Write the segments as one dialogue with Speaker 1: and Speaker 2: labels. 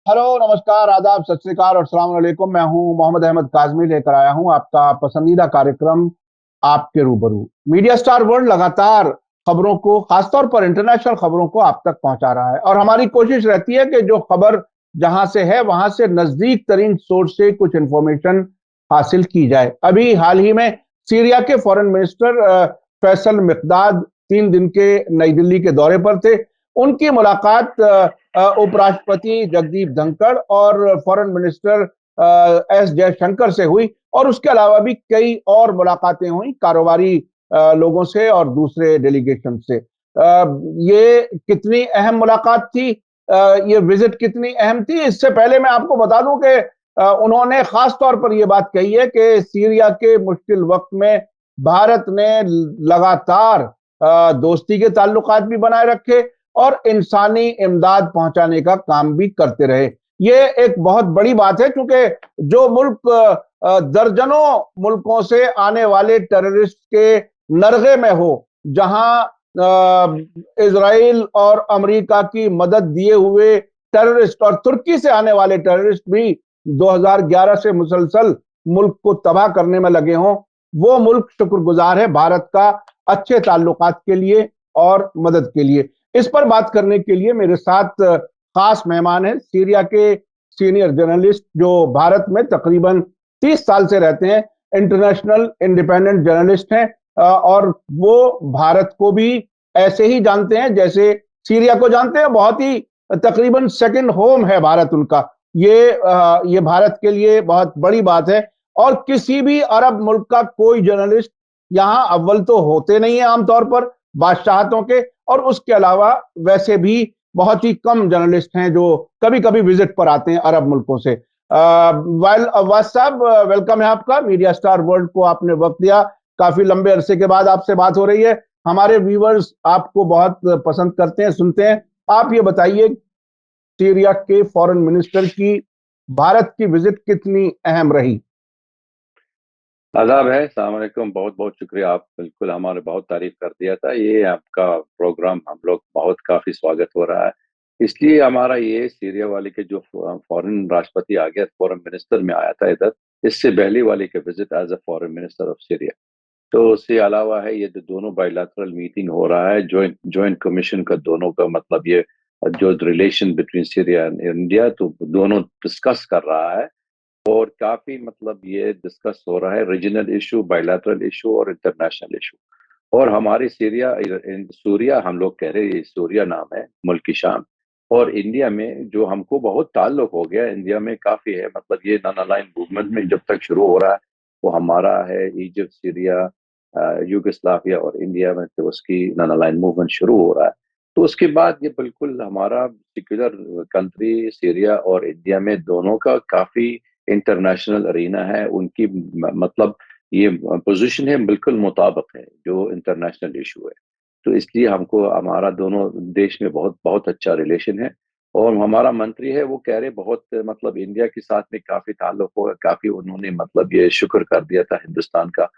Speaker 1: Hello, नमस्कार, आदाब, सत श्री अकाल और अस्सलाम वालेकुम। मैं हूं मोहम्मद अहमद काज़मी, लेकर आया हूं आपका पसंदीदा कार्यक्रम आपके रूबरू। मीडिया स्टार वर्ल्ड लगातार खबरों को, खासतौर पर इंटरनेशनल खबरों को आप तक पहुंचा रहा है और हमारी कोशिश रहती है कि जो खबर जहां से है वहां से नजदीक तरीन सोर्स से कुछ इंफॉर्मेशन हासिल की जाए। अभी हाल ही में सीरिया के फॉरेन मिनिस्टर फैसल मिकदाद 3 दिन के नई दिल्ली के दौरे पर थे। उनकी मुलाकात उपराष्ट्रपति जगदीप धनखड़ और फॉरेन मिनिस्टर एस जयशंकर से हुई और उसके अलावा भी कई और मुलाकातें हुई कारोबारी लोगों से और दूसरे डेलीगेशन से। ये कितनी अहम मुलाकात थी, ये विजिट कितनी अहम थी, इससे पहले मैं आपको बता दूं कि उन्होंने खास तौर पर यह बात कही है कि सीरिया के मुश्किल वक्त में भारत ने लगातार दोस्ती के ताल्लुकात भी बनाए रखे और इंसानी इमदाद पहुंचाने का काम भी करते रहे। ये एक बहुत बड़ी बात है क्योंकि जो मुल्क दर्जनों मुल्कों से आने वाले टेररिस्ट के नरगे में हो, जहां इजराइल और अमेरिका की मदद दिए हुए टेररिस्ट और तुर्की से आने वाले टेररिस्ट भी 2011 से मुसलसल मुल्क को तबाह करने में लगे हों, वो मुल्क शुक्रगुजार है भारत का अच्छे ताल्लुकात के लिए और मदद के लिए। इस पर बात करने के लिए मेरे साथ खास मेहमान हैं, सीरिया के सीनियर जर्नलिस्ट जो भारत में तकरीबन 30 साल से रहते हैं, इंटरनेशनल इंडिपेंडेंट जर्नलिस्ट हैं और वो भारत को भी ऐसे ही जानते हैं जैसे सीरिया को जानते हैं। बहुत ही तकरीबन सेकंड होम है भारत उनका। ये भारत के लिए बहुत बड़ी बात है और किसी भी अरब मुल्क का कोई जर्नलिस्ट यहां अव्वल तो होते नहीं है आमतौर पर बादशाहतों के, और उसके अलावा वैसे भी बहुत ही कम जर्नलिस्ट हैं जो कभी कभी विजिट पर आते हैं अरब मुल्कों से। वाज साहब, वेलकम है आपका। मीडिया स्टार वर्ल्ड को आपने वक्त दिया, काफी लंबे अरसे के बाद आपसे बात हो रही है। हमारे व्यूवर्स आपको बहुत पसंद करते हैं, सुनते हैं। आप ये बताइए, सीरिया के फॉरेन मिनिस्टर की भारत की विजिट कितनी अहम रही?
Speaker 2: आदाब है, अस्सलाम वालेकुम। बहुत बहुत शुक्रिया। आप बिल्कुल हमारे बहुत तारीफ कर दिया था। ये आपका प्रोग्राम हम लोग बहुत काफी स्वागत हो रहा है। इसलिए हमारा ये सीरिया वाले के जो फॉरेन राष्ट्रपति आ गया, फॉरेन मिनिस्टर में आया था इधर, इससे पहले वाले के visit as a foreign minister of Syria. तो उसके अलावा है ये जो दोनों बायलैटरल मीटिंग हो रहा है, जॉइंट जॉइंट कमीशन का, दोनों का मतलब ये जो relation between Syria and India, तो दोनों डिस्कस कर रहा है। और काफी मतलब ये डिस्कस हो रहा है रीजनल इशू, बायलैटरल इशू और इंटरनेशनल इशू। और हमारी सीरिया, सूरिया हम लोग कह रहे हैं, ये सूरिया नाम है मुल्क की शान। और इंडिया में जो हमको बहुत ताल्लुक हो गया, इंडिया में काफी है, मतलब ये नॉन अलाइन मूवमेंट में जब तक शुरू हो रहा है, वो हमारा है इजिप्ट, सीरिया, यूगोस्लाविया और इंडिया में, तो उसकी नॉन अलाइन मूवमेंट शुरू हो रहा है। तो उसके बाद ये बिल्कुल हमारा सेक्युलर कंट्री सीरिया और इंडिया में दोनों का काफी इंटरनेशनल अरीना है। उनकी मतलब ये पोजीशन है बिल्कुल मुताबिक है जो इंटरनेशनल इशू है। तो इसलिए हमको हमारा दोनों देश में बहुत बहुत अच्छा रिलेशन है। और हमारा मंत्री है वो कह रहे बहुत मतलब इंडिया के साथ में काफी ताल्लुक होगा, काफी उन्होंने मतलब ये शुक्र कर दिया था हिंदुस्तान का,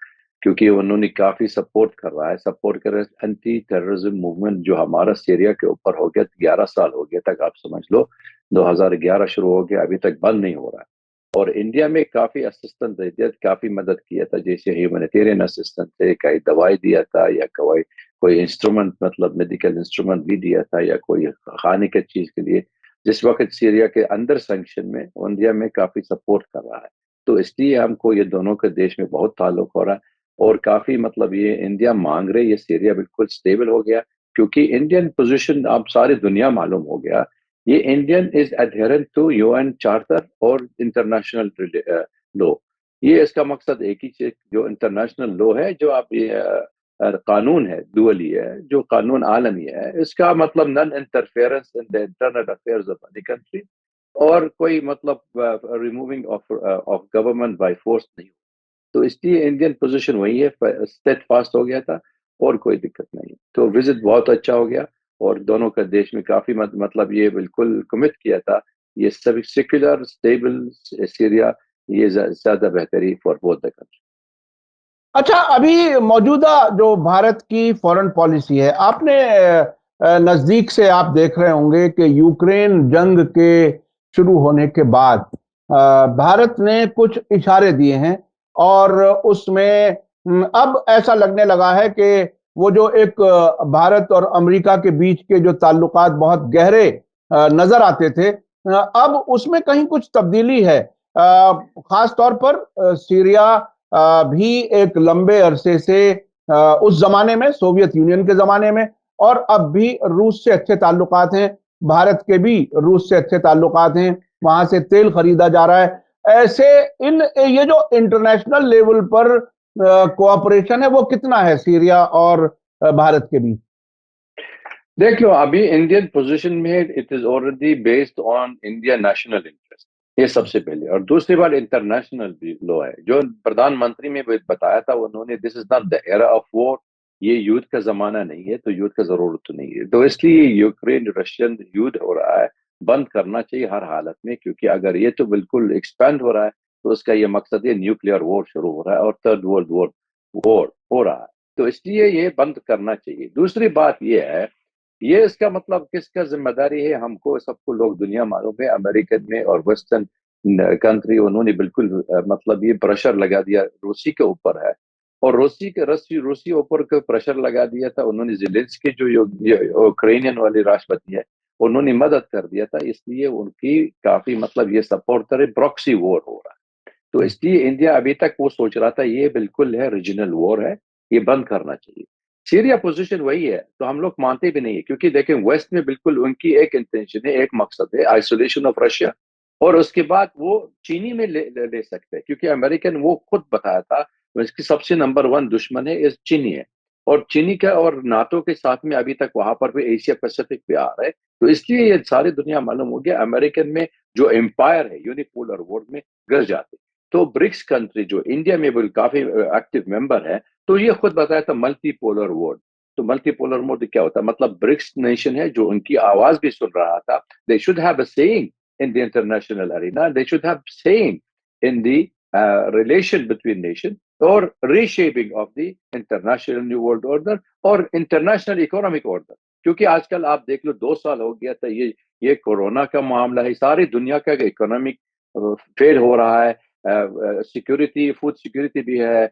Speaker 2: क्योंकि उन्होंने काफी सपोर्ट कर रहा है, सपोर्ट कर रहा है एंटी टेररिज्म मूवमेंट जो हमारा सीरिया के ऊपर हो गया। 11 साल हो गया तक, आप समझ लो 2011 शुरू हो गया, अभी तक बंद नहीं हो रहा है। और इंडिया में काफी असिस्टेंस दे दिया, काफी मदद किया था, जैसे ह्यूमैनिटेरियन असिस्टेंस थे, कहीं दवाई दिया था या कोई कोई इंस्ट्रूमेंट मतलब मेडिकल इंस्ट्रूमेंट भी दिया था, या कोई खाने की चीज के लिए। जिस वक्त सीरिया के अंदर सैंक्शन में इंडिया में काफी सपोर्ट कर रहा है। तो इसलिए हमको ये दोनों के देश में बहुत ताल्लुक हो रहा है। और काफी मतलब ये इंडिया मांग रहे, ये सीरिया बिल्कुल स्टेबल हो गया, क्योंकि इंडियन पोजीशन अब सारी दुनिया मालूम हो गया। ये Indian is adherent to UN charter और इंटरनेशनल लॉ। ये इसका मकसद एक ही चीज, जो इंटरनेशनल लॉ है, जो आप ये कानून है, दुअली है, जो कानून आलमी है, इसका मतलब non interference in the internal affairs of any country, और कोई मतलब removing of of government by force नहीं। तो इसलिए इंडियन पोजीशन वही है, स्टेट फास्ट हो गया था और कोई दिक्कत नहीं। तो विजिट बहुत अच्छा हो गया और दोनों का देश में काफी मतलब ये बिल्कुल कमिट किया था, ये सभी सेक्युलर स्टेबल सीरिया, ये ज्यादा बेहतरी फॉर बोथ द कंट्री।
Speaker 1: अच्छा, अभी मौजूदा जो भारत की फॉरेन पॉलिसी है, आपने नजदीक से आप देख रहे होंगे कि यूक्रेन जंग के शुरू होने के बाद भारत ने कुछ इशारे दिए हैं और उसमें अब ऐसा लगने लगा है कि वो जो एक भारत और अमेरिका के बीच के जो ताल्लुकात बहुत गहरे नजर आते थे, अब उसमें कहीं कुछ तब्दीली है। खास तौर पर सीरिया भी एक लंबे अरसे से उस जमाने में, सोवियत यूनियन के जमाने में, और अब भी रूस से अच्छे ताल्लुकात हैं। भारत के भी रूस से अच्छे ताल्लुकात हैं, वहां से तेल खरीदा जा रहा है। ऐसे इन ये जो इंटरनेशनल लेवल पर कोऑपरेशन है वो कितना है सीरिया और भारत के बीच?
Speaker 2: देख लो, अभी इंडियन पोजीशन में it is already based on India national interest, ये सबसे पहले। और दूसरी बात, इंटरनेशनल भी लो है, जो प्रधानमंत्री ने बताया था उन्होंने, this is not the era of war, ये युद्ध का जमाना नहीं है, तो युद्ध का जरूरत तो नहीं है। तो इसलिए यूक्रेन रशियन युद्ध हो रहा है, बंद करना चाहिए हर हालत में, क्योंकि अगर ये तो बिल्कुल एक्सपेंड हो रहा है तो उसका ये मकसद है न्यूक्लियर वॉर शुरू हो रहा है और थर्ड वर्ल्ड वॉर वॉर हो रहा है। तो इसलिए ये बंद करना चाहिए। दूसरी बात ये है, ये इसका मतलब किसका जिम्मेदारी है? हमको सबको, लोग दुनिया मालूम है, अमेरिकन में और वेस्टर्न कंट्री, उन्होंने बिल्कुल मतलब ये प्रेशर लगा दिया रूसी के ऊपर है। और रूसी ऊपर के प्रेशर लगा दिया था उन्होंने, जेलेंस्की जो यूक्रेनियन वाले राष्ट्रपति है, उन्होंने मदद कर दिया था, इसलिए उनकी काफी मतलब ये सपोर्ट करे, प्रॉक्सी वॉर हो रहा है। तो इसलिए इंडिया अभी तक वो सोच रहा था ये बिल्कुल है रीजनल वॉर है, ये बंद करना चाहिए। सीरिया पोजीशन वही है, तो हम लोग मानते भी नहीं है, क्योंकि देखें वेस्ट में बिल्कुल उनकी एक इंटेंशन है, एक मकसद है, आइसोलेशन ऑफ रशिया। और उसके बाद वो चीनी में ले सकते हैं, क्योंकि अमेरिकन वो खुद बताया था उसकी सबसे नंबर वन दुश्मन है इस चीनी है। और चीनी का और नाटो के साथ में अभी तक वहां पर भी एशिया पैसिफिक पे आ रहा है। तो इसलिए ये सारी दुनिया मालूम हो गया, अमेरिकन में जो एम्पायर है यूनिपोलर वर्ल्ड में गिर जाते। तो ब्रिक्स कंट्री जो इंडिया में भी काफी एक्टिव मेंबर है, तो ये खुद बताया था मल्टीपोलर वर्ल्ड। तो मल्टीपोलर वर्ल्ड क्या होता है? मतलब ब्रिक्स नेशन है जो उनकी आवाज भी सुन रहा था। They should have a saying in the international arena, they should have saying in the relation between nation और reshaping of the international new world order और इंटरनेशनल इकोनॉमिक ऑर्डर। क्योंकि आजकल आप देख लो, 2 साल हो गया था, ये कोरोना का मामला है, सारी दुनिया का इकोनॉमिक फेल हो रहा है। सिक्योरिटी, फूड सिक्योरिटी भी है,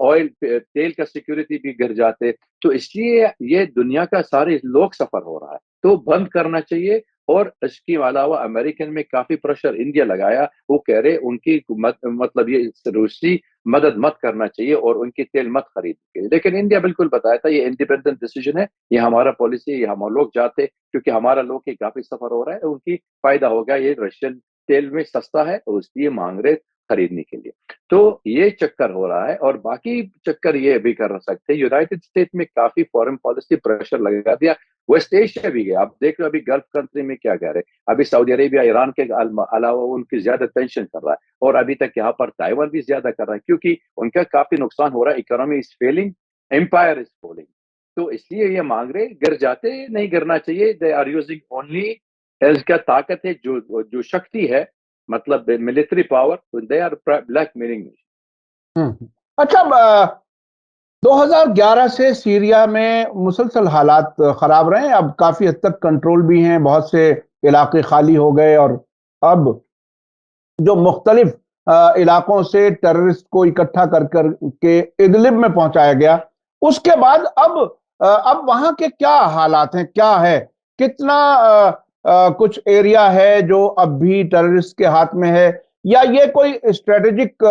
Speaker 2: ऑयल तेल का सिक्योरिटी भी गिर जाते। तो इसलिए ये दुनिया का सारे लोग सफर हो रहा है, तो बंद करना चाहिए। और इसके अलावा अमेरिकन में काफी प्रेशर इंडिया लगाया, वो कह रहे उनकी मतलब ये रूसी मदद मत करना चाहिए और उनकी तेल मत खरीद। लेकिन इंडिया बिल्कुल बताया था ये इंडिपेंडेंट डिसीजन है, ये हमारा पॉलिसी है, ये हम लोग जाते, क्योंकि हमारा लोग के काफी सफर हो रहा है, उनकी फायदा होगा, ये रशियन तेल में सस्ता है तो इसलिए मांग रहे खरीदने के लिए। तो ये चक्कर हो रहा है। और बाकी चक्कर ये भी कर सकते हैं, यूनाइटेड स्टेट में काफी फॉरेन पॉलिसी प्रेशर लगा दिया, वेस्ट एशिया भी गया। अब देख लो अभी गल्फ कंट्री में क्या कह रहे हैं, अभी सऊदी अरेबिया ईरान के अलावा उनकी ज्यादा टेंशन कर रहा है। और अभी तक यहाँ पर ताइवान भी ज्यादा कर रहा है, क्योंकि उनका काफी नुकसान हो रहा है, economy is failing, empire is falling. तो इसलिए ये मांग रहे, गिर जाते, नहीं गिरना चाहिए। दे आर यूजिंग ओनली, इसका ताकत है, जो जो शक्ति है, मतलब मिलिट्री पावर, तो दे आर ब्लैक मेलिंग।
Speaker 1: अच्छा, 2011 से सीरिया में मुसलसल हालात खराब रहे, अब काफी हद तक कंट्रोल भी हैं, बहुत से इलाके खाली हो गए और अब जो मुख्तलिफ इलाकों से टेररिस्ट को इकट्ठा कर कर के इदलिब में पहुंचाया गया, उसके बाद अब वहां के क्या हालात हैं, क्या है, कितना कुछ एरिया है जो अब भी टेररिस्ट के हाथ में है, या ये कोई स्ट्रेटेजिक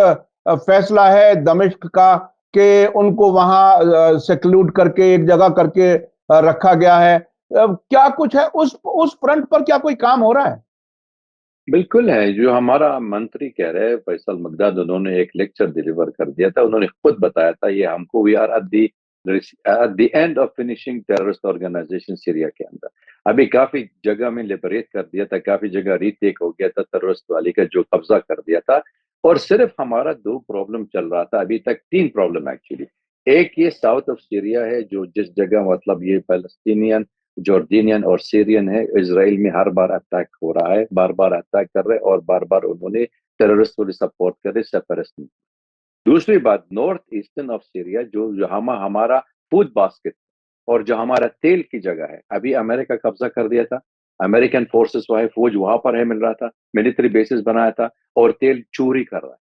Speaker 1: फैसला है दमिश्क का कि उनको वहां सेक्लूड करके एक जगह करके रखा गया है? क्या कुछ है उस फ्रंट पर, क्या कोई काम हो रहा है?
Speaker 2: बिल्कुल है, जो हमारा मंत्री कह रहे हैं फैसल मकदाद, उन्होंने एक लेक्चर डिलीवर कर दिया था। उन्होंने खुद बताया था ये हमको, we are at the end of finishing terrorist organisation Syria के अंदर। अभी काफी जगह में लिबरेट कर दिया था, काफी जगह रीटेक हो गया था, टेररिस्ट वाली का जो कब्जा कर दिया था। और सिर्फ हमारा 2 प्रॉब्लम चल रहा था अभी तक, 3 प्रॉब्लम एक्चुअली। एक ये साउथ ऑफ सीरिया है, जो जिस जगह मतलब ये पैलेस्टीनियन, जॉर्जिनियन और सीरियन है, इसराइल में हर बार अटैक हो रहा है, बार बार अटैक कर रहे हैं और बार बार उन्होंने टेररिस्ट को सपोर्ट कर रहे, सेपरेटिस्ट। दूसरी बात, नॉर्थ ईस्टर्न ऑफ सीरिया, जो जो हमारा फूड बास्केट और जो हमारा तेल की जगह है, अभी अमेरिका कब्जा कर दिया था। अमेरिकन फोर्सेस वहां फौज वहां पर है, मिल रहा था, मिलिट्री बेसिस बनाया था, और तेल चोरी कर रहा है।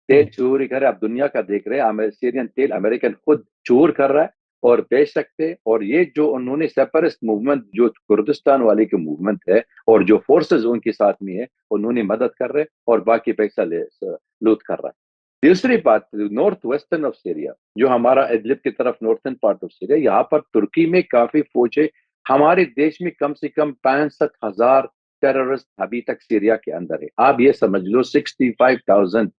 Speaker 2: तेल चोरी कर रहा है, आप दुनिया का देख रहे हैं, सीरियन तेल अमेरिकन खुद चोर कर रहा है और बेच सकते हैं। और ये जो उन्होंने सेपरेटिस्ट मूवमेंट, जो कुर्दिस्तान वाले की मूवमेंट है और जो फोर्सेस उनके साथ में है, उन्होंने मदद कर रहे हैं और बाकी पैसा लूट कर रहा है। दूसरी बात, नॉर्थ वेस्टर्न ऑफ सीरिया, जो हमारा इदलिब की तरफ नॉर्थन पार्ट ऑफ सीरिया, यहाँ पर तुर्की में काफी फौजें, हमारे देश में कम से कम 65,000 टेररिस्ट अभी तक सीरिया के अंदर है। आप ये समझ लो 65,000,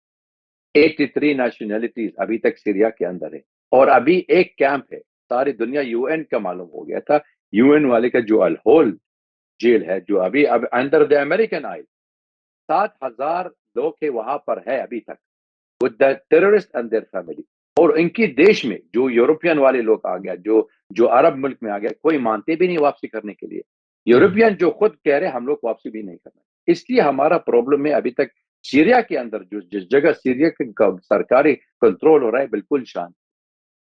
Speaker 2: 83 नेशनैलिटीज अभी तक सीरिया के अंदर है। और अभी एक कैंप है, सारी दुनिया यूएन का मालूम हो गया था, यूएन वाले का जो अलहोल जेल है, जो अभी अब अंडर द अमेरिकन आई, 7,000 लोग के वहां पर है अभी तक, with the terrorist and their family. और इनकी देश में जो यूरोपियन वाले लोग आ गया, जो जो अरब मुल्क में आ गया, कोई मानते भी नहीं वापसी करने के लिए। यूरोपियन जो खुद कह रहे हम लोग वापसी भी नहीं करना। इसलिए हमारा प्रॉब्लम है अभी तक सीरिया के अंदर, जो जिस जगह सीरिया का सरकारी कंट्रोल हो रहा है, बिल्कुल शांत।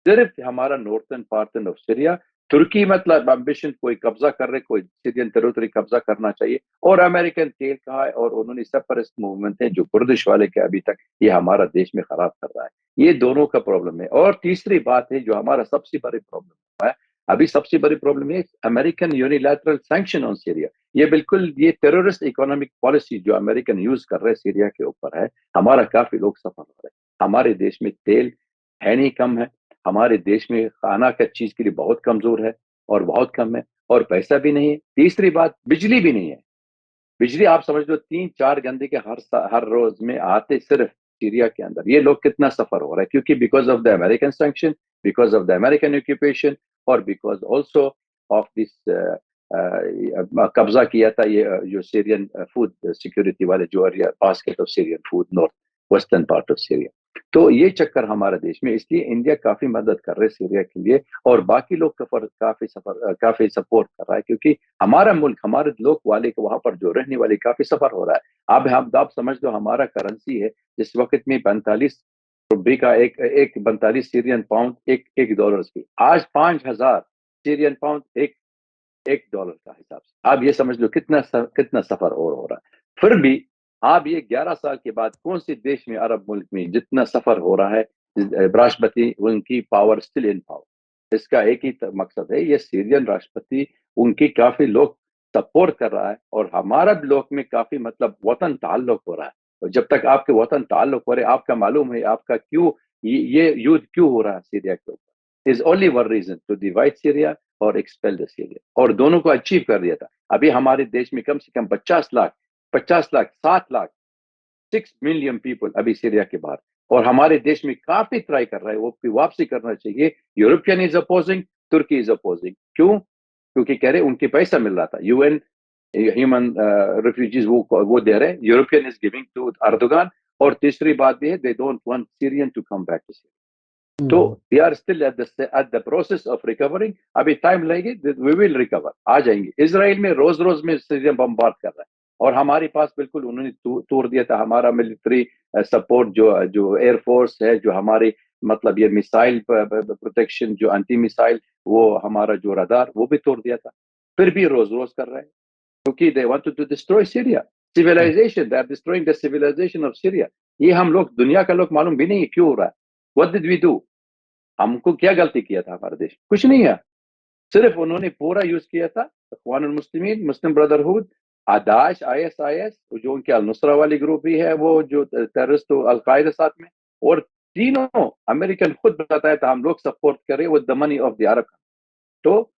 Speaker 2: सिर्फ हमारा नॉर्थन पार्ट ऑफ सीरिया, तुर्की मतलब एम्बिशन, कोई कब्जा कर रहे, कोई सीरियन टेरिटरी कब्जा करना चाहिए, और अमेरिकन तेल कहा है, और उन्होंने सेपरेटिस्ट मूवमेंट है जो कुर्दिश वाले के अभी तक ये हमारा देश में खराब कर रहा है। ये दोनों का प्रॉब्लम है। और तीसरी बात है जो हमारा सबसे बड़ी प्रॉब्लम है, अभी सबसे बड़ी प्रॉब्लम है American unilateral sanction on Syria. ये बिल्कुल ये टेररिस्ट इकोनॉमिक पॉलिसी जो अमेरिकन यूज कर रहे हैं सीरिया के ऊपर है, हमारा काफी लोग सफर हो रहे हैं। हमारे देश में तेल है नहीं, कम है। हमारे देश में खाना का चीज के लिए बहुत कमजोर है और बहुत कम है, और पैसा भी नहीं है। तीसरी बात, बिजली भी नहीं है। बिजली आप समझ लो 3-4 घंटे के हर रोज में आते सिर्फ सीरिया के अंदर। ये लोग कितना सफर हो रहा है, क्योंकि because of the American sanction, because of the American occupation, और बिकॉज ऑल्सो ऑफ दिस कब्जा किया था ये जो सीरियन फूड सिक्योरिटी वाले, जो basket of Syrian food, north western part of Syria. तो ये चक्कर हमारे देश में, इसलिए इंडिया काफी मदद कर रहे है सीरिया के लिए, और बाकी लोग काफी सपोर्ट कर रहा है, क्योंकि हमारा मुल्क, हमारे लोग वाले वहां पर जो रहने वाले काफी सफर हो रहा है। अब हम आप समझ लो हमारा करेंसी है जिस वक्त में 45 रुपये का एक 45 सीरियन पाउंड एक डॉलर की, आज 5,000 सीरियन पाउंड एक डॉलर का हिसाब से। आप ये समझ लो कितना सफर और हो रहा है। फिर भी आप ये 11 साल के बाद कौन से देश में, अरब मुल्क में जितना सफर हो रहा है, राष्ट्रपति उनकी पावर स्टिल इन पावर। इसका एक ही मकसद है, ये सीरियन राष्ट्रपति उनकी काफी लोग सपोर्ट कर रहा है, और हमारा लोग में काफी मतलब वतन ताल्लुक हो रहा है। और जब तक आपके वतन ताल्लुक हो रहे, आपका मालूम है आपका क्यों ये युद्ध क्यों हो रहा है सीरिया के ऊपर, is only one reason, to divide Syria और एक्सपेल द सीरिया। और दोनों को अचीव कर दिया था। अभी हमारे देश में कम से कम 50 लाख 7 लाख 6 मिलियन पीपल अभी सीरिया के बाहर, और हमारे देश में काफी ट्राई कर रहा है वो वापसी करना चाहिए। European is opposing, Turkey is opposing. क्यों? क्योंकि कह रहे उनके पैसा मिल रहा था, यूएन ह्यूमन रिफ्यूजीज वो दे रहे, European is giving to Erdogan. और तीसरी बात भी है, they don't want Syrian to come back to Syria. तो we are still at the process of recovering. अभी टाइम लगेगी, वी विल रिकवर, आ जाएंगे। इसराइल में रोज रोज में सीरिया बमबार्ड कर रहा है, और हमारे पास बिल्कुल उन्होंने तोड़ दिया था हमारा मिलिट्री सपोर्ट, जो एयरफोर्स है, जो हमारे मतलब ये मिसाइल प्रोटेक्शन, जो एंटी मिसाइल, वो हमारा जो रडार, वो भी तोड़ दिया था। फिर भी रोज रोज कर रहे हैं, क्योंकि they want to destroy Syria civilisation, they are destroying the civilisation of Syria. ये हम लोग, दुनिया का लोग मालूम भी नहीं है क्यों हो रहा है। What did we do? हमको क्या गलती किया था हमारे देश? कुछ नहीं है। सिर्फ उन्होंने पूरा यूज किया था इख्वानुल मुस्लिमीन, मुस्लिम ब्रदरहुड, दाइश, आईएसआईएस, जो उनके अल नुसरा वाली ग्रुप भी है, वो जो टेररिस्ट अलकायदा साथ में, और तीनों अमेरिकन खुद बताया था हम लोग सपोर्ट करें with the money of the Arab. तो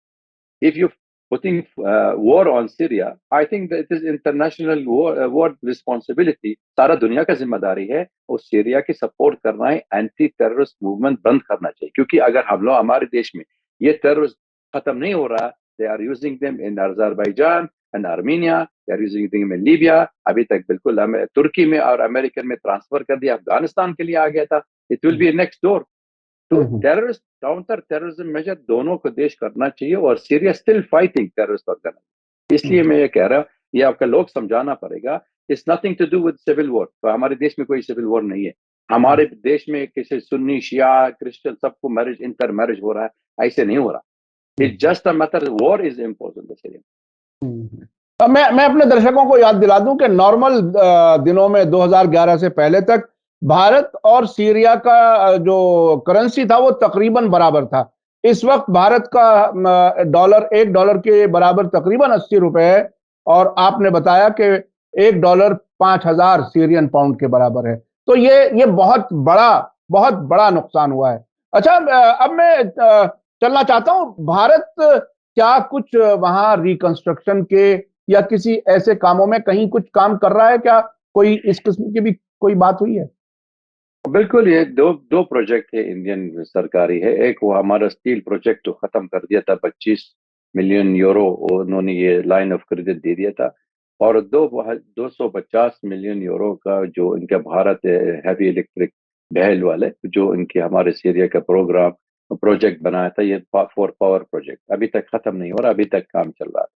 Speaker 2: if you putting war on Syria, I think that it is international war responsibility, सारा दुनिया का जिम्मेदारी है, और सीरिया की सपोर्ट करना है, एंटी टेररिस्ट मूवमेंट बंद करना चाहिए। क्योंकि अगर हम लोग, हमारे देश में ये टेररिस्ट खत्म नहीं हो रहा, they are using them in Azerbaijan and Armenia, they are using them in Libya, अभी तक बिल्कुल तुर्की में और अमेरिकन में ट्रांसफर कर दिया, अफगानिस्तान के लिए आ गया था, it will be next door. तो टेररिस्ट, काउंटर टेररिज्म मेजर दोनों को देश करना चाहिए, और Syria still fighting terrorist organisation. इसलिए मैं ये कह रहा हूँ, ये आपका लोग समझाना पड़ेगा, it's nothing to do with civil war. तो हमारे देश में कोई सिविल वॉर नहीं है। हमारे देश में किसी सुन्नी, शिया, क्रिश्चियन सबको मैरिज, इंटर मैरिज हो रहा है, ऐसे नहीं हो रहा। It's just a matter, war is impose in the Syria.
Speaker 1: मैं अपने दर्शकों को याद दिला दूं कि नॉर्मल दिनों में 2011 से पहले तक भारत और सीरिया का जो करेंसी था वो तकरीबन बराबर था। इस वक्त भारत का डॉलर $1 के बराबर तकरीबन 80 रुपए है और आपने बताया कि $1 5,000 सीरियन पाउंड के बराबर है। तो ये बहुत बड़ा नुकसान हुआ है। अच्छा, अब मैं चलना चाहता हूं। भारत क्या कुछ वहां रिकंस्ट्रक्शन के या किसी ऐसे कामों में कहीं कुछ काम कर रहा है क्या? कोई इस किस्म की भी कोई बात हुई है?
Speaker 2: बिल्कुल, ये दो दो प्रोजेक्ट है, इंडियन सरकारी है। एक वो हमारा स्टील प्रोजेक्ट जो खत्म कर दिया था, 25 मिलियन यूरो उन्होंने ये लाइन ऑफ क्रेडिट दे दिया था। और 250 मिलियन यूरो का जो इनका भारत हैवी इलेक्ट्रिक बहल वाले जो इनके हमारे सीरिया का प्रोजेक्ट बनाया था, ये फॉर पावर प्रोजेक्ट अभी तक खत्म नहीं हो रहा, अभी तक काम चल रहा है।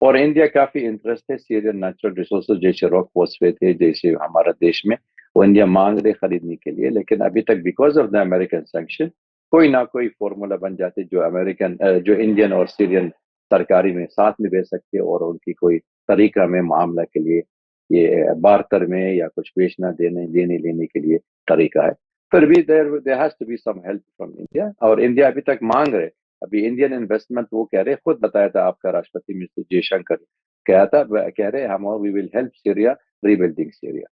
Speaker 2: और इंडिया काफी इंटरेस्ट है सीरियन नेचुरल रिसोर्सेज जैसे रॉक फॉस्फेट है, जैसे हमारा देश में वो इंडिया मांग रहे खरीदने के लिए। लेकिन अभी तक because of the American sanction कोई ना कोई फॉर्मूला बन जाते जो जो इंडियन और सीरियन सरकारी में साथ में दे सकते और उनकी कोई तरीका में मामला के लिए ये बार्टर में या कुछ बेचना देने लेने के लिए तरीका है। फिर भी there has to be some help from India, और इंडिया अभी तक मांग रहे। अभी इंडियन इन्वेस्टमेंट वो कह रहे, खुद बताया था आपका राष्ट्रपति मिस्टर जयशंकर कहा था, कह रहे हम we will help Syria rebuilding Syria.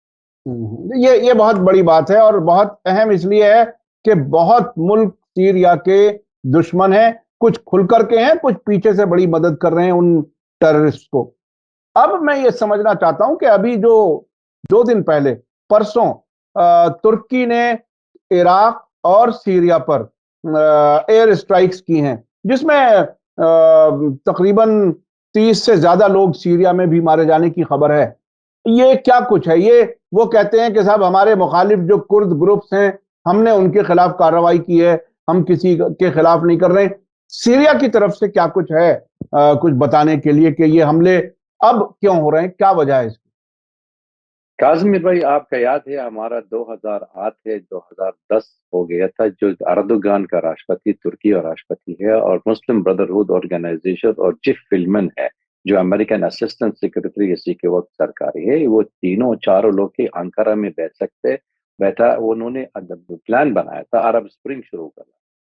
Speaker 1: ये बहुत बड़ी बात है और बहुत अहम इसलिए है कि बहुत मुल्क सीरिया के दुश्मन हैं। कुछ खुल करके हैं, कुछ पीछे से बड़ी मदद कर रहे हैं उन टेररिस्ट को। अब मैं ये समझना चाहता हूं कि अभी जो 2 दिन पहले, परसों, तुर्की ने इराक और सीरिया पर एयर स्ट्राइक्स की हैं, जिसमें तकरीबन 30 से ज्यादा लोग सीरिया में भी मारे जाने की खबर है। ये क्या कुछ है? ये वो कहते हैं कि साहब हमारे मुखालिफ जो कुर्द ग्रुप्स हैं, हमने उनके खिलाफ कार्रवाई की है, हम किसी के खिलाफ नहीं कर रहे। सीरिया की तरफ से क्या कुछ है कुछ बताने के लिए कि ये हमले अब क्यों हो रहे हैं, क्या वजह है इसकी?
Speaker 2: काजमिर भाई, आपका याद है हमारा 2008 है 2010 हो गया था, जो अर्दोगान का राष्ट्रपति तुर्की और राष्ट्रपति है, और मुस्लिम ब्रदरहुड ऑर्गेनाइजेशन और जिफ फिल्मन है जो अमेरिकन असिस्टेंट सेक्रेटरी इसी के वक्त सरकारी है, वो तीनों चारों लोग के अंकारा में बैठा उन्होंने प्लान बनाया था अरब स्प्रिंग शुरू करना।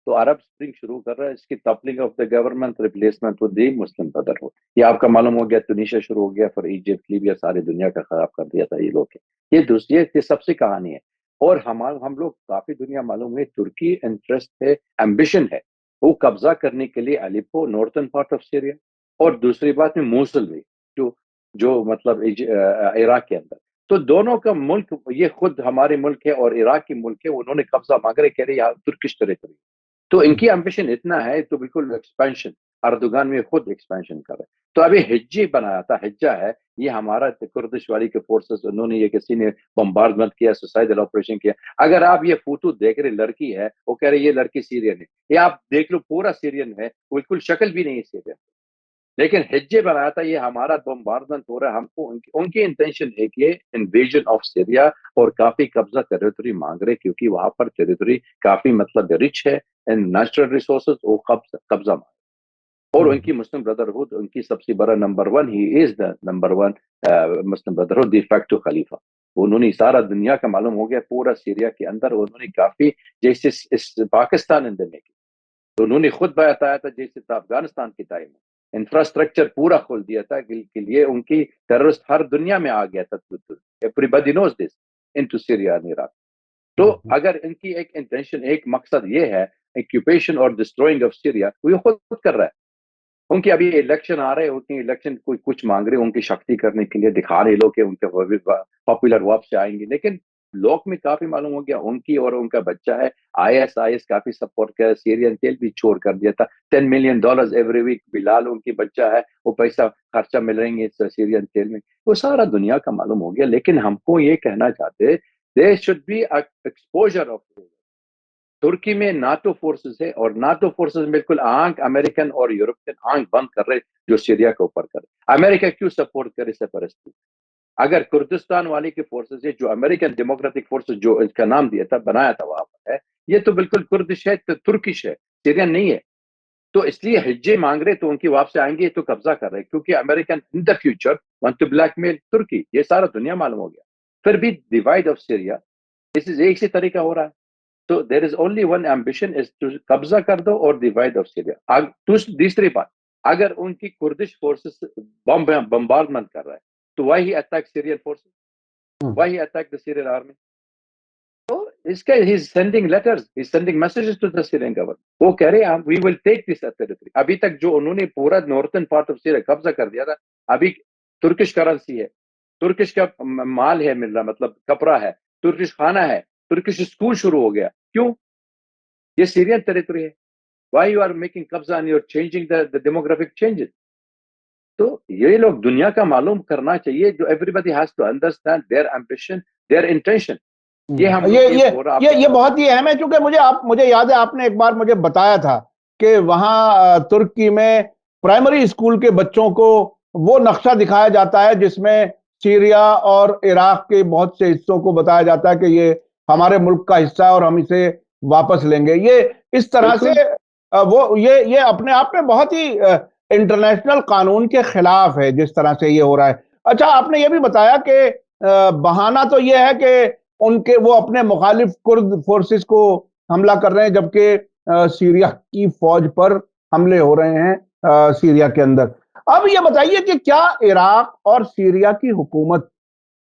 Speaker 2: तो अरब स्प्रिंग शुरू कर रहा है, इसकी toppling of the government, replacement with the Muslim brotherhood. ये आपका मालूम हो गया, तुनिशिया शुरू हो गया, फिर इजिप्ट, लीबिया, सारी दुनिया का खराब कर दिया था ये लोग। ये दूसरी ये सबसे कहानी है। और हम लोग काफी दुनिया मालूम है, तुर्की इंटरेस्ट है, एम्बिशन है, वो कब्जा करने के लिए अलिप्पो, नॉर्थन पार्ट ऑफ सीरिया, और दूसरी बात में मूसल भी, जो जो मतलब इराक के अंदर। तो दोनों का मुल्क, ये खुद हमारे मुल्क है और इराक की मुल्क है, उन्होंने कब्जा मांग रहे, कह रहे यहाँ तुर्किश टेरिटरी। तो इनकी एम्बिशन इतना है, तो बिल्कुल एक्सपेंशन, अर्दोगान में खुद एक्सपेंशन कर रहे हैं। तो अभी हिज्जे बनाया था, हिज्जा है ये हमारा कुर्दिश वाली के फोर्सेस, उन्होंने ये किसी ने बम्बार्डमेंट किया, सुसाइडल ऑपरेशन किया। अगर आप ये फोटो देख रहे, लड़की है, वो कह रहे ये लड़की सीरियन है, ये आप देख लो पूरा सीरियन है, बिल्कुल शक्ल भी नहीं है सीरियन। लेकिन हिज्जे बनाया था, ये हमारा बम्बार्डमेंट हो रहा है, हमको उनकी इंटेंशन है कि इन्वेजन ऑफ सीरिया, और काफी कब्जा टेरिटरी मांग रहे, क्योंकि वहां पर टेरिटरी काफी मतलब रिच है इन नेचुरल रिसोर्सेज, वो कब्जा मांग। और उनकी मुस्लिम ब्रदरहुड, उनकी सबसे बड़ा number one, he is the number one Muslim brotherhood de facto खलीफा। उन्होंने सारा दुनिया का मालूम हो गया, पूरा सीरिया के अंदर उन्होंने काफी, जैसे इस पाकिस्तान इंडिया में, तो उन्होंने खुद बताया था जैसे अफगानिस्तान के टाइम में इंफ्रास्ट्रक्चर पूरा खोल दिया था के लिए, उनकी टेररिस्ट हर दुनिया में आ गया था, everybody knows this into Syria and Iraq. तो अगर इनकी एक इंटेंशन, एक मकसद ये है ऑक्यूपेशन और डिस्ट्रॉइंग ऑफ सीरिया, वो ये खुद कर रहा है। उनके अभी इलेक्शन आ रहे हैं, उनकी इलेक्शन कोई कुछ मांग रहे हैं, उनकी शक्ति करने के लिए दिखा रहे लोग कि उनके पॉपुलर वापस आएंगे। लेकिन लोग में काफी मालूम हो गया, उनकी और उनका बच्चा है आईएसआईएस काफी सपोर्ट कर, सीरियन तेल भी छोड़ कर दिया था, $10 मिलियन एवरी वीक, बिलाल उनकी बच्चा है, वो पैसा खर्चा मिल रही है सीरियन तेल में, वो सारा दुनिया का मालूम हो गया। लेकिन हमको ये कहना चाहते, there should be exposure of, तुर्की में नाटो फोर्सेस है, और नाटो फोर्सेस बिल्कुल आंख अमेरिकन और यूरोपियन आंख बंद कर रहे जो सीरिया के ऊपर कर। अमेरिका क्यों सपोर्ट करे सेपरेटिस्ट? अगर कुर्दिस्तान वाली के फोर्सेस है, जो अमेरिकन डेमोक्रेटिक फोर्सेस जो इसका नाम दिया था, बनाया था वहां पर है, ये तो बिल्कुल कुर्दिश है, तो तुर्किश है, सीरियन नहीं है। तो इसलिए हिज्जे मांग रहे, तो उनकी वापसी आएंगे तो कब्जा कर रहे, क्योंकि American in the future want to blackmail तुर्की, ये सारा दुनिया मालूम हो गया। फिर भी डिवाइड ऑफ सीरिया इस एक से तरीका हो रहा है। तो there is only one ambition is to कब्जा कर दो और डिवाइड ऑफ सीरिया। दूसरी बात, अगर उनकी कुर्दिश फोर्सेस बम्बार्डमेंट कर रहा है, तो why he attack Syrian forces, why he attack the Syrian army? तो इसका he is sending letters, he is sending messages to the Syrian government. वो कह रहे हैं we will take this territory. अभी तक जो उन्होंने पूरा नॉर्थन पार्ट ऑफ सीरिया कब्जा कर दिया था, अभी तुर्किश करेंसी है, तुर्किश का माल है मिल रहा, मतलब कपड़ा है, तुर्किश खाना है, तुर्किश स्कूल शुरू हो गया। क्यों? ये सीरियन टेरिटरी है। व्हाई यू आर मेकिंग कब्जा and you are changing the demographic changes? तो ये लोग दुनिया का मालूम करना चाहिए, जो everybody has to understand their ambition, their intention. ये हम
Speaker 1: ये
Speaker 2: लोग
Speaker 1: ये
Speaker 2: हो रहा
Speaker 1: ये
Speaker 2: आपके
Speaker 1: ये बहुत ही अहम है, क्योंकि मुझे याद है आपने एक बार मुझे बताया था कि वहां तुर्की में प्राइमरी स्कूल के बच्चों को वो नक्शा दिखाया जाता है जिसमें सीरिया और इराक के बहुत से हिस्सों को बताया जाता है कि ये हमारे मुल्क का हिस्सा है और हम इसे वापस लेंगे। ये इस तरह से
Speaker 2: बिल्कुल।
Speaker 1: वो ये अपने आप में बहुत ही इंटरनेशनल कानून के खिलाफ है जिस तरह से ये हो रहा है। अच्छा, आपने ये भी बताया कि बहाना तो ये है कि उनके वो अपने मुखालिफ कुर्द फोर्सेस को हमला कर रहे हैं, जबकि सीरिया की फौज पर हमले हो रहे हैं सीरिया के अंदर। अब ये बताइए कि क्या इराक और सीरिया की हुकूमत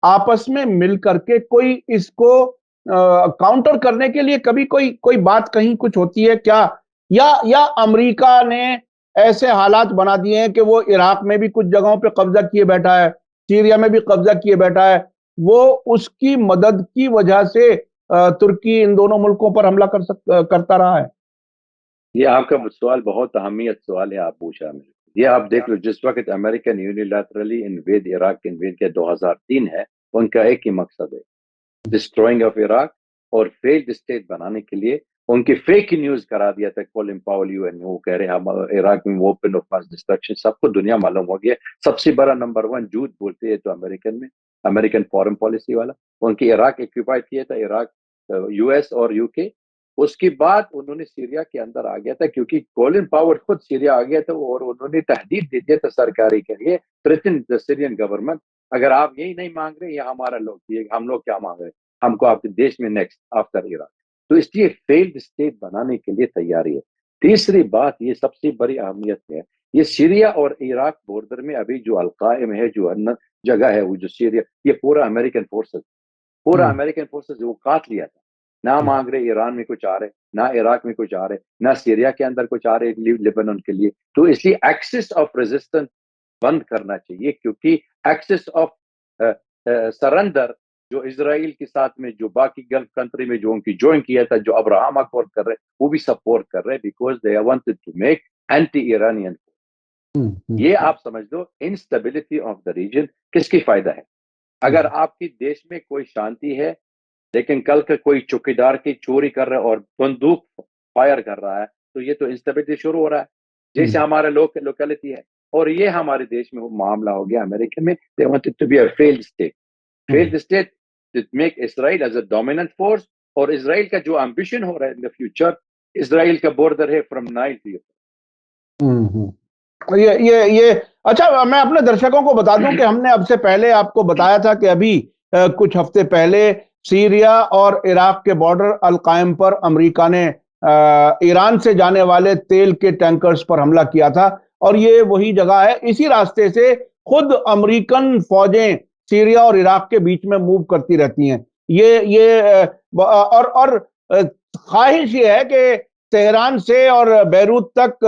Speaker 1: आपस में मिल करके कोई इसको काउंटर करने के लिए कभी कोई कोई बात कहीं कुछ होती है क्या? या अमेरिका ने ऐसे हालात बना दिए हैं कि वो इराक में भी कुछ जगहों पे कब्जा किए बैठा है, सीरिया में भी कब्जा किए बैठा है, वो उसकी मदद की वजह से तुर्की इन दोनों मुल्कों पर हमला करता रहा है?
Speaker 2: ये आपका सवाल बहुत अहमियत सवाल है, आप पूछा मेरे को। ये आप देख लो, जिस वक्त American unilaterally invade Iraq invade किया 2003 है, उनका एक ही मकसद है, डिस्ट्रॉइंग ऑफ इराक, और फेल्ड स्टेट बनाने के लिए उनकी फेक न्यूज करा दिया था कॉलिन पावल यूएन, वो कह रहे हैं हम इराक में ओपन ऑफ मास डिस्ट्रक्शन। सबको दुनिया मालूम हो गया, सबसे बड़ा नंबर 1 झूठ बोलते हैं तो अमेरिकन में, अमेरिकन फॉरेन पॉलिसी वाला। उनकी इराक एक्यूपाई किया था, इराक यूएस और यूके। उसके बाद उन्होंने सीरिया के अंदर आ गया था, क्योंकि कॉलिन पावर खुद सीरिया आ गया था और उन्होंने तहदीद दे दिया था सरकारी के लिए, थ्रेटन द सीरियन गवर्नमेंट, अगर आप यही नहीं मांग रहे, ये हमारा लोग, ये हम लोग क्या मांग रहे हैं, हमको आपके देश में नेक्स्ट आफ्टर इराक। तो इसलिए फेल्ड स्टेट बनाने के लिए तैयारी है। तीसरी बात, ये सबसे बड़ी अहमियत है, ये सीरिया और इराक बॉर्डर में अभी जो अलकायम है, जो अन्य जगह है, वो जो सीरिया, ये पूरा अमेरिकन फोर्सेस, पूरा
Speaker 1: हम्म,
Speaker 2: अमेरिकन फोर्सेस वो काट लिया था। ना मांग रहे ईरान में कुछ आ रहे, ना इराक में कुछ आ रहे, ना सीरिया के अंदर कुछ आ रहे लेबनान के लिए। तो इसलिए एक्सिस ऑफ रेजिस्टेंस बंद करना चाहिए, क्योंकि एक्सिस ऑफ सरेंडर जो इसराइल के साथ में, जो बाकी गल्फ कंट्री में जो उनकी ज्वाइन किया था, जो अब्राहम अकॉर्ड कर रहे, वो भी सपोर्ट कर रहे, because they wanted to make anti Iranian.
Speaker 1: Hmm,
Speaker 2: ये आप समझ लो, इंस्टेबिलिटी ऑफ द रीजन किसकी फायदा है? अगर आपकी देश में कोई शांति है, लेकिन कल का कोई चौकीदार की चोरी कर रहा है और बंदूक फायर कर रहा है, तो ये तो इंस्टेबिलिटी शुरू हो रहा है, जैसे
Speaker 1: हम्म,
Speaker 2: हमारे लोकेलिटी है। और ये हमारे देश में वो मामला हो गया अमेरिका में। They wanted to be a failed state,
Speaker 1: hmm,
Speaker 2: failed state to make Israel as a dominant force. और इसराइल का जो एम्बिशन हो रहा है इन द फ्यूचर, इसराइल का बॉर्डर है फ्रॉम नाइल टू
Speaker 1: हम्म, ये अच्छा, मैं अपने दर्शकों को बता दूं कि हमने अब से पहले आपको बताया था कि अभी कुछ हफ्ते पहले सीरिया और इराक के बॉर्डर अल कायम पर अमेरिका ने ईरान से जाने वाले तेल के टैंकर्स पर हमला किया था, और ये वही जगह है। इसी रास्ते से खुद अमेरिकन फौजें सीरिया और इराक के बीच में मूव करती रहती हैं। ये और ख्वाहिश ये है कि तेहरान से और बैरूत तक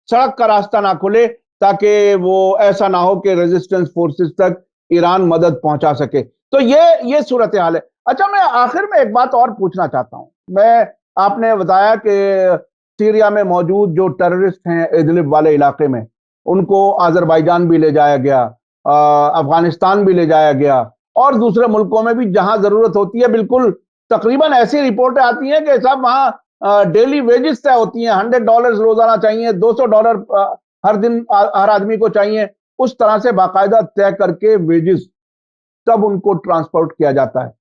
Speaker 1: सड़क का रास्ता ना खुले, ताकि वो ऐसा ना हो कि रेजिस्टेंस फोर्सेस तक ईरान मदद पहुंचा सके। तो ये सूरत हाल है। अच्छा, मैं आखिर में एक बात और पूछना चाहता हूं। मैं आपने बताया कि सीरिया में मौजूद जो टेररिस्ट हैं इदलिब वाले इलाके में, उनको अजरबैजान भी ले जाया गया, अफगानिस्तान भी ले जाया गया, और दूसरे मुल्कों में भी जहां जरूरत होती है। बिल्कुल तकरीबन ऐसी रिपोर्टें आती हैं कि साहब वहां डेली वेजेस तय होती हैं, $100 रोजाना चाहिए, $200 हर दिन हर आदमी को चाहिए। उस तरह से बाकायदा तय करके वेजेस तब उनको ट्रांसपोर्ट किया जाता है।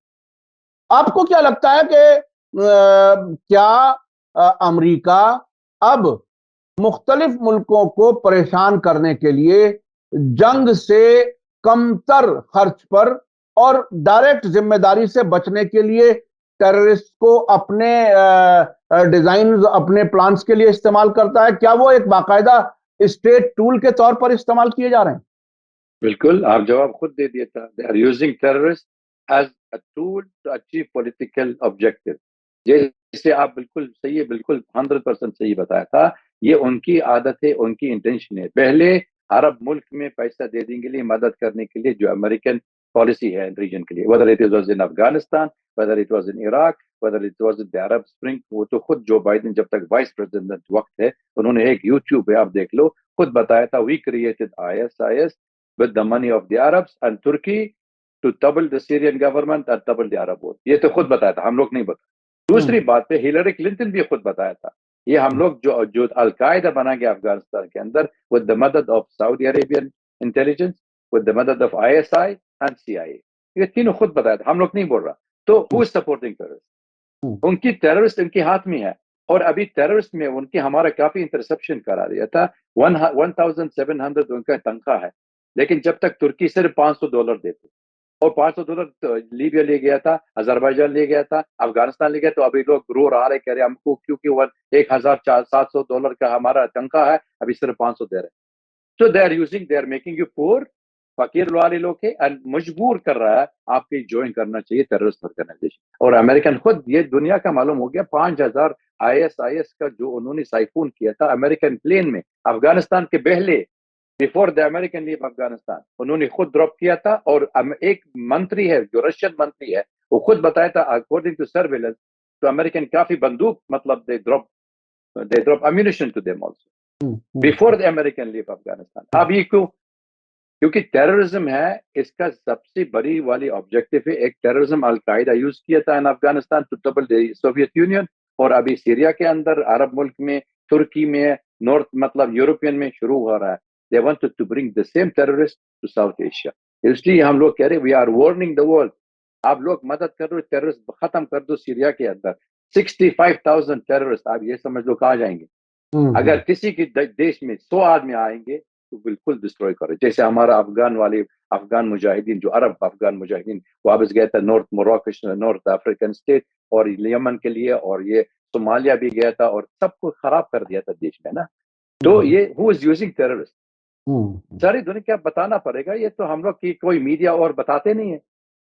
Speaker 1: आपको क्या लगता है कि क्या अमेरिका अब मुख्तलिफ मुल्कों को परेशान करने के लिए जंग से कमतर खर्च पर और डायरेक्ट जिम्मेदारी से बचने के लिए टेररिस्ट को अपने डिजाइन, अपने प्लान्स के लिए इस्तेमाल करता है? क्या वो एक बाकायदा स्टेट टूल के तौर पर इस्तेमाल किए जा रहे हैं?
Speaker 2: बिल्कुल, आप जवाब खुद दे दिया था। They are using terrorist as a tool to achieve political objective. जैसे आप बिल्कुल सही है, बिल्कुल 100% सही बताया था। ये उनकी आदत है, उनकी इंटेंशन है। पहले अरब मुल्क में पैसा देने के लिए, मदद करने के लिए, जो अमेरिकन पॉलिसी है रीजन के लिए, whether it was in Afghanistan, whether it was in Iraq, whether it was in the Arab spring. वो तो खुद जो बाइडेन जब तक वाइस प्रेसिडेंट वक्त है, उन्होंने एक यूट्यूब पे आप देख लो, खुद बताया था, we created ISIS with the money of the Arabs and Turkey to topple the Syrian government and topple the Arab world। ये तो खुद बताया था, हम लोग नहीं बताया। दूसरी बात पे हिलरी क्लिंटन भी खुद बताया था, ये हम लोग जो जो अलकायदा बना गया अफगानिस्तान के अंदर, with the मदद of Saudi Arabian intelligence, with the मदद of ISI and CIA, ये तीनों खुद बताया था, हम लोग नहीं बोल रहा। तो who is supporting terrorists? उनकी टेररिस्ट उनके हाथ में है। और अभी टेररिस्ट में उनकी हमारा काफी इंटरसेप्शन करा दिया था। 1700 उनका तनख्वाह है, लेकिन जब तक तुर्की सिर्फ $500 देते, और $500 तो लीबिया ले गया था, अजरबैजान ले गया था, अफगानिस्तान ले गया। तो अभी लोग रो रहा है, कह रहे हमको क्योंकि $1700 का हमारा तनख्वाह है, अभी सिर्फ 500 दे रहे। तो they are making you poor, फकीर वाले लोग है, एंड मजबूर कर रहा है आपके ज्वाइन करना चाहिए टेररिस्ट ऑर्गेनाइजेशन। और अमेरिकन खुद ये दुनिया का मालूम हो गया, 5000 ISIS का जो उन्होंने साइफून किया था अमेरिकन प्लेन में, अफगानिस्तान के पहले, before the American leave Afghanistan, उन्होंने खुद ड्रॉप किया था। और एक मंत्री है जो रशियन मंत्री है, वो खुद बताया था, अकॉर्डिंग टू सर्वेलेंस, तो अमेरिकन काफी बंदूक, मतलब they drop ammunition to them also before the American leave Afghanistan. अब ये क्यों? क्योंकि टेररिज्म है, इसका सबसे बड़ी वाली ऑब्जेक्टिव है। एक टेररिज्म अलकायदा यूज किया था in Afghanistan to topple the Soviet Union, और अभी सीरिया के अंदर, अरब मुल्क में, तुर्की में, नॉर्थ मतलब यूरोपियन में शुरू हो रहा है। They wanted to bring the same terrorist to South Asia. इसलिए हम लोग कह रहे, we are warning the world, आप लोग मदद कर दो, टेररिस्ट खत्म कर दो सीरिया के अंदर। 65,000 टेररिस्ट, आप ये समझ लो कहाँ जाएंगे। अगर किसी के देश में 100 आदमी आएंगे तो बिल्कुल डिस्ट्रॉय करे। जैसे हमारा अफगान मुजाहिदीन, जो अरब अफगान मुजाहिदीन वापस गया था north Morocco, north African state, और यमन के लिए, और ये सोमालिया भी गया था, और सबको खराब कर दिया था देश में ना। तो ये हु इज यूजिंग टेररिस्ट, सारी दुनिया क्या बताना पड़ेगा। ये तो हम लोग की कोई मीडिया और बताते नहीं है,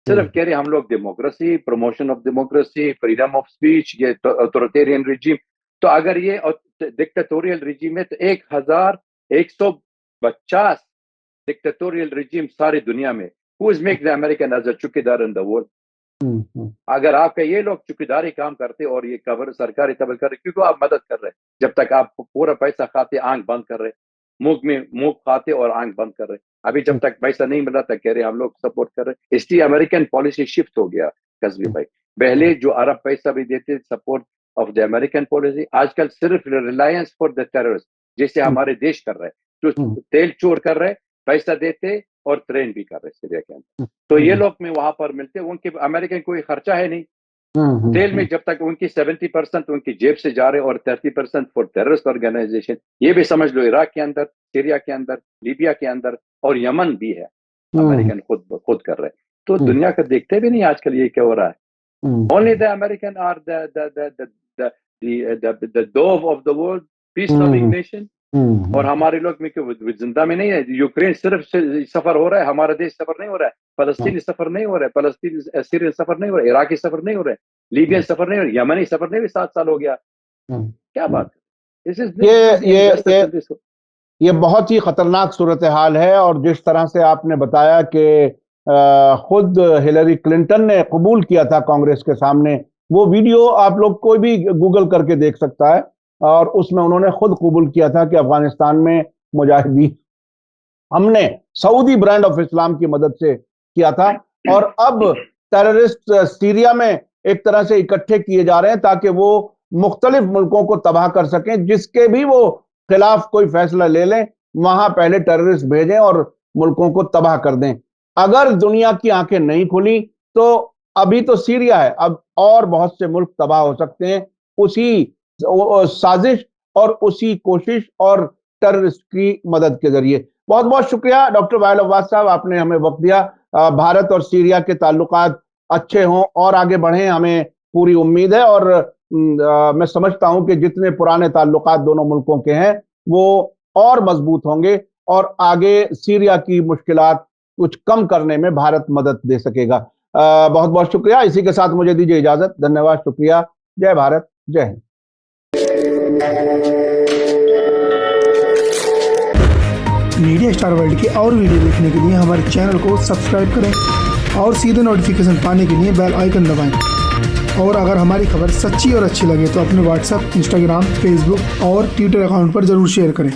Speaker 2: सिर्फ कह रहे हम लोग democracy, promotion of democracy, freedom of speech, ये ऑथोरिटेरियन रिजीम। तो अगर ये डिक्टेटोरियल रिजीम है, तो 1150 डिक्टेटोरियल रिजीम सारी दुनिया में, who is make the American as a chowkidar in the world? अगर आपका ये लोग चौकीदारी काम करते और ये कवर सरकारी कवर कर रहे, क्योंकि आप मदद कर रहे, जब तक आप पूरा पैसा खाते आंख बंद कर रहे, मुंह खाते और आंख बंद कर रहे। अभी जब तक पैसा नहीं मिला तक कह रहे हम लोग सपोर्ट कर रहे। इसलिए अमेरिकन पॉलिसी शिफ्ट हो गया कजवी भाई। पहले जो अरब पैसा भी देते support of the American policy, आजकल सिर्फ रिलायंस फॉर द टेररिस्ट, जैसे हमारे देश कर रहे, तो तेल चोर कर रहे, पैसा देते और ट्रेन भी कर रहे सीरिया के अंदर। तो ये लोग में वहां पर मिलते, उनके अमेरिकन कोई खर्चा है नहीं तेल में, जब तक उनकी 70% उनकी जेब से जा रहे और 30% फॉर टेररिस्ट ऑर्गेनाइजेशन। ये भी समझ लो, इराक के अंदर, सीरिया के अंदर, लीबिया के अंदर, और यमन भी है, अमेरिकन खुद कर रहे। तो दुनिया का देखते भी नहीं आजकल ये क्या हो रहा है। Only the American are the dove of the world, peace loving nation. और हमारे लोग में क्यों जिंदा में नहीं है। यूक्रेन सिर्फ सफर हो रहा है, हमारा देश सफर नहीं हो रहा है। फलस्तीनी सफर नहीं हो रहा है, फलस्तीनी सीरियन सफर नहीं हो रहा है, इराकी सफर नहीं हो रहा है, लीबियन सफर नहीं हो रहा है, यमनी सफर नहीं हो रहा है। 7 साल हो गया, क्या बात है।
Speaker 1: ये बहुत ही खतरनाक सूरत हाल है। और जिस तरह से आपने बताया कि खुद हिलरी क्लिंटन ने कबूल किया था कांग्रेस के सामने, वो वीडियो आप लोग कोई भी गूगल करके देख सकता है, और उसमें उन्होंने खुद कबूल किया था कि अफगानिस्तान में मुजाहिदीन हमने सऊदी ब्रांड ऑफ इस्लाम की मदद से किया था। और अब टेररिस्ट सीरिया में एक तरह से इकट्ठे किए जा रहे हैं ताकि वो मुख्तलिफ मुल्कों को तबाह कर सकें। जिसके भी वो खिलाफ कोई फैसला ले लें, वहां पहले टेररिस्ट भेजें और मुल्कों को तबाह कर दें। अगर दुनिया की आंखें नहीं खुली तो अभी तो सीरिया है, अब और बहुत से मुल्क तबाह हो सकते हैं उसी साजिश और उसी कोशिश और टेररिस्ट की मदद के जरिए। बहुत बहुत शुक्रिया डॉक्टर वाइल अब्बास साहब, आपने हमें वक्त दिया। भारत और सीरिया के ताल्लुकात अच्छे हों और आगे बढ़ें, हमें पूरी उम्मीद है। और मैं समझता हूं कि जितने पुराने ताल्लुकात दोनों मुल्कों के हैं वो और मजबूत होंगे और आगे सीरिया की मुश्किलात कुछ कम करने में भारत मदद दे सकेगा। बहुत बहुत शुक्रिया। इसी के साथ मुझे दीजिए इजाजत। धन्यवाद, शुक्रिया। जय भारत, जय हिंद।
Speaker 3: मीडिया स्टार वर्ल्ड के और वीडियो देखने के लिए हमारे चैनल को सब्सक्राइब करें और सीधे नोटिफिकेशन पाने के लिए बेल आइकन दबाएं। और अगर हमारी खबर सच्ची और अच्छी लगे तो अपने व्हाट्सएप, इंस्टाग्राम, फेसबुक और ट्विटर अकाउंट पर जरूर शेयर करें।